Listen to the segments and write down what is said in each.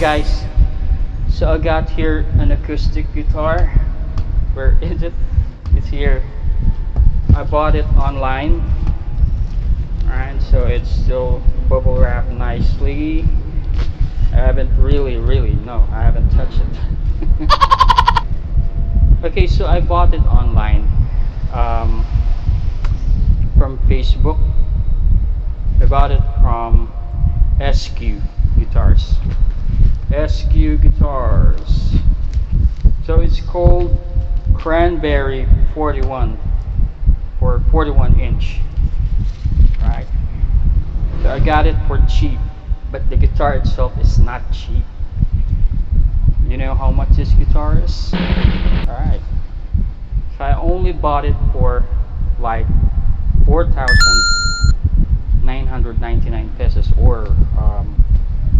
guys, so I got here an acoustic guitar. Where is it? It's here. I bought it online. Alright, so it's still bubble wrapped nicely. I haven't I haven't touched it. Okay, so I bought it online from Facebook. I bought it from Sqoe guitars. Sqoe guitars. So it's called Cranberry 41 for 41 inch. Right. So I got it for cheap, but the guitar itself is not cheap. You know how much this guitar is? Alright. So I only bought it for like 4,999 pesos or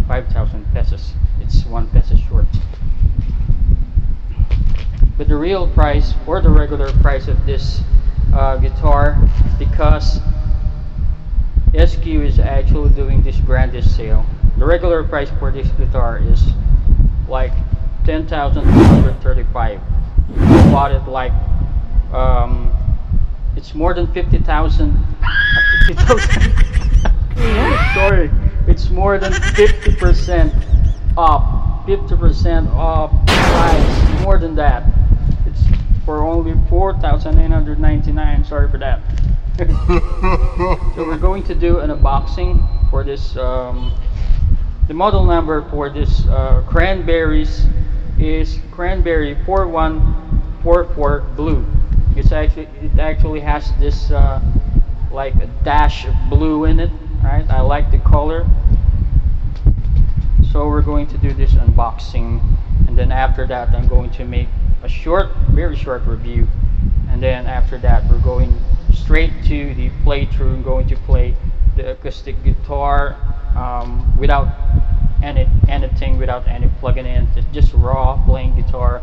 5,000 pesos. It's 1 peso short. But the real price or the regular price of this guitar, because Sqoe is actually doing this branded sale, the regular price for this guitar is like 10,235. I bought it like it's more than 50,000. 50,000. Sorry, it's more than 50% off. 50% off price. More than that. It's for only 4,999. Sorry for that. So we're going to do an unboxing for this. The model number for this Cranberries is Cranberry 4144 Blue. It actually has this like a dash of blue in it. Right? I like the color. So we're going to do this unboxing, and then after that I'm going to make a very short review, and then after that we're going straight to the playthrough. I'm going to play the acoustic guitar without anything, without any plug-in in. It's just raw playing guitar.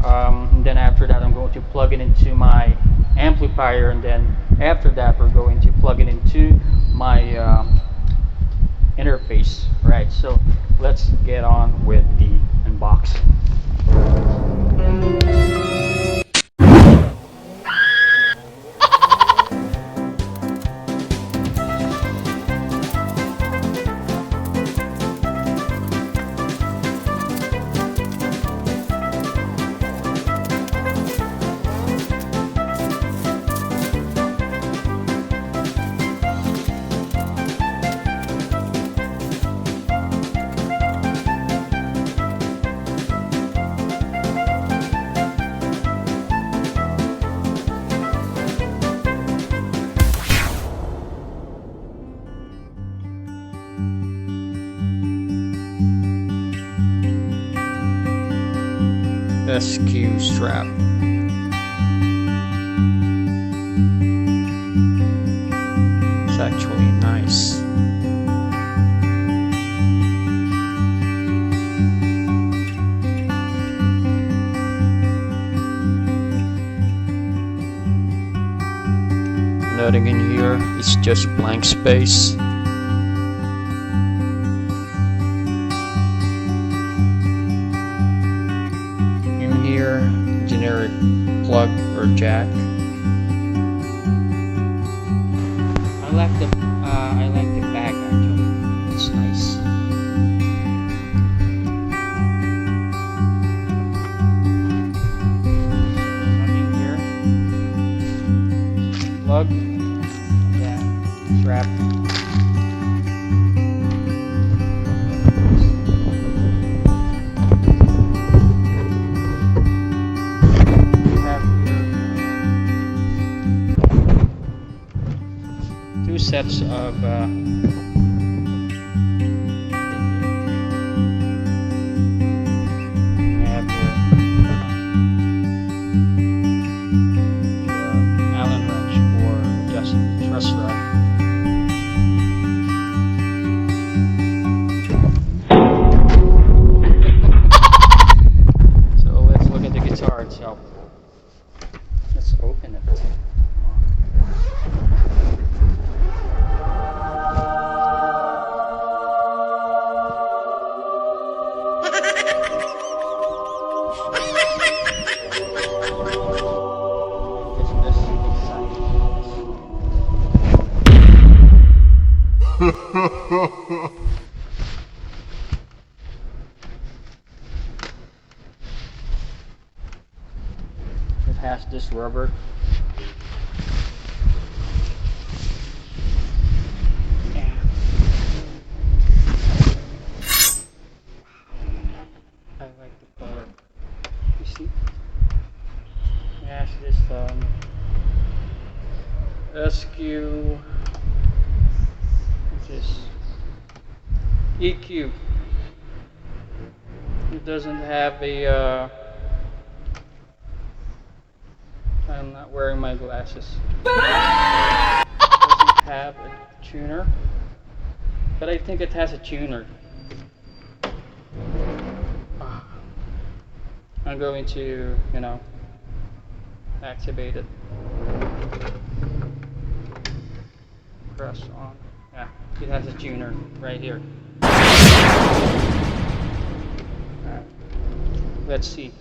And then after that I'm going to plug it into my amplifier, and then after that we're going to plug it into my interface. Right, so let's get on with the unboxing. Sqoe strap. It's actually nice. Nothing in here, it's just blank space. Generic plug or jack. I like the bag actually. It's nice. Nothing here. Plug. Yeah. Strap. Two sets of have your Allen wrench for adjusting the truss rod. So let's look at the guitar itself. Let's open it. It has this rubber. Yeah. I like the color. You see? It has this Sqoe, which is EQ. It doesn't have a I'm not wearing my glasses. It doesn't have a tuner, but I think it has a tuner. I'm going to, activate it. Press on. Yeah, it has a tuner right here. Alright. Let's see.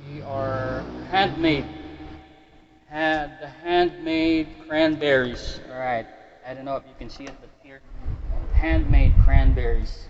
We are handmade. The handmade cranberries. Alright. I don't know if you can see it, but here. Handmade cranberries.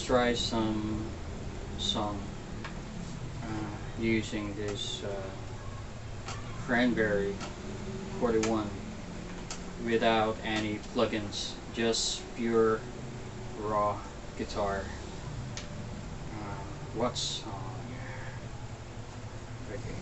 Try some song using this Cranberry 41 without any plugins, just pure raw guitar. What song? Okay.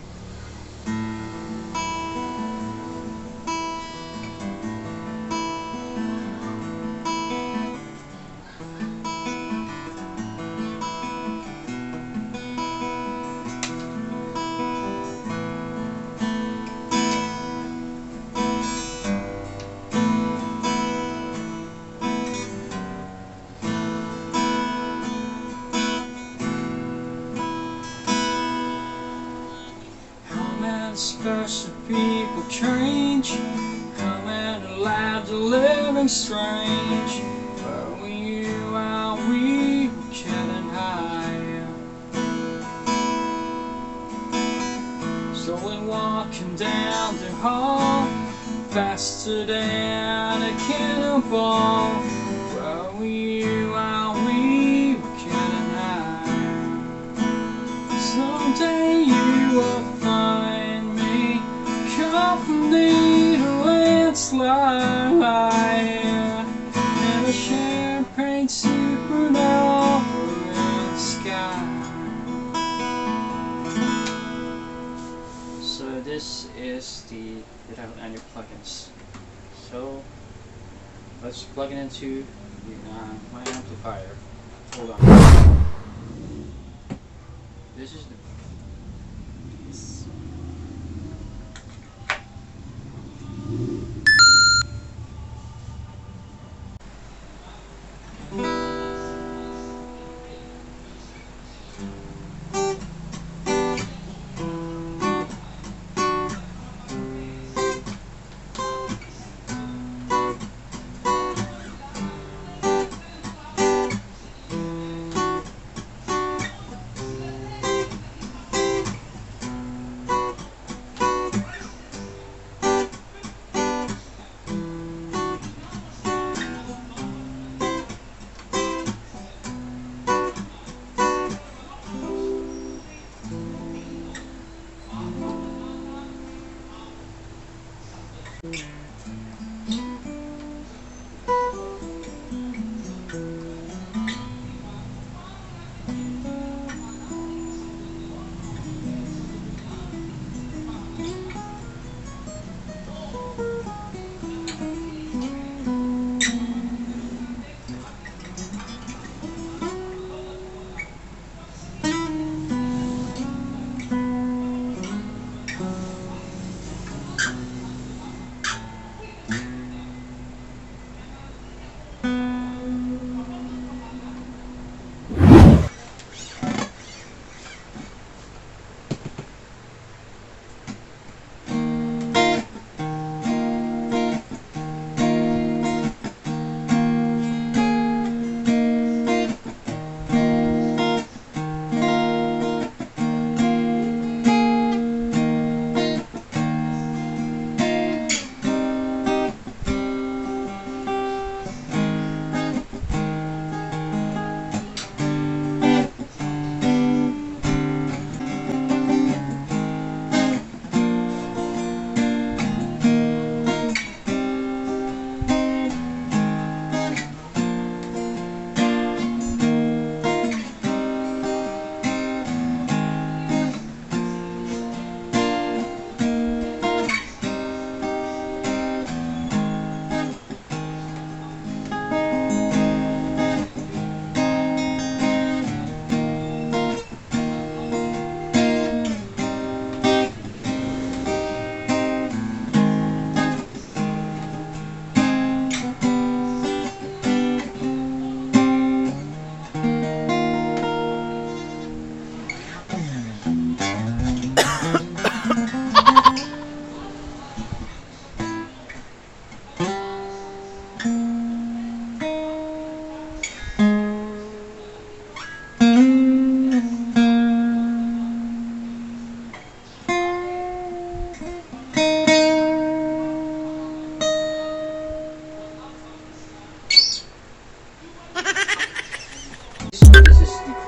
Special people change, how many lives are living strange, but we are weak and high. So we're walking down the hall, faster than a cannonball, but we are weak and high. Someday you will find need a landslide and a champagne supernova in the sky. So this is the without any plugins. So let's plug it into my amplifier. Hold on. This is the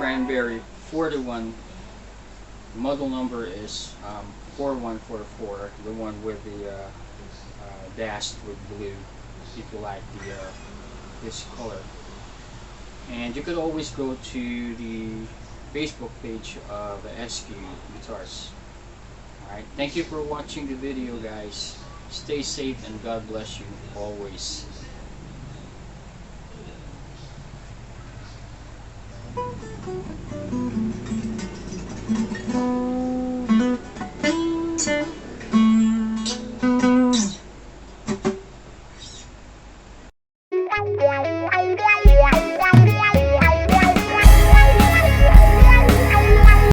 Cranberry 41. The model number is 4144, the one with the dashed with blue, if you like this color. And you could always go to the Facebook page of Sqoe Guitars. Alright, thank you for watching the video, guys. Stay safe and God bless you always.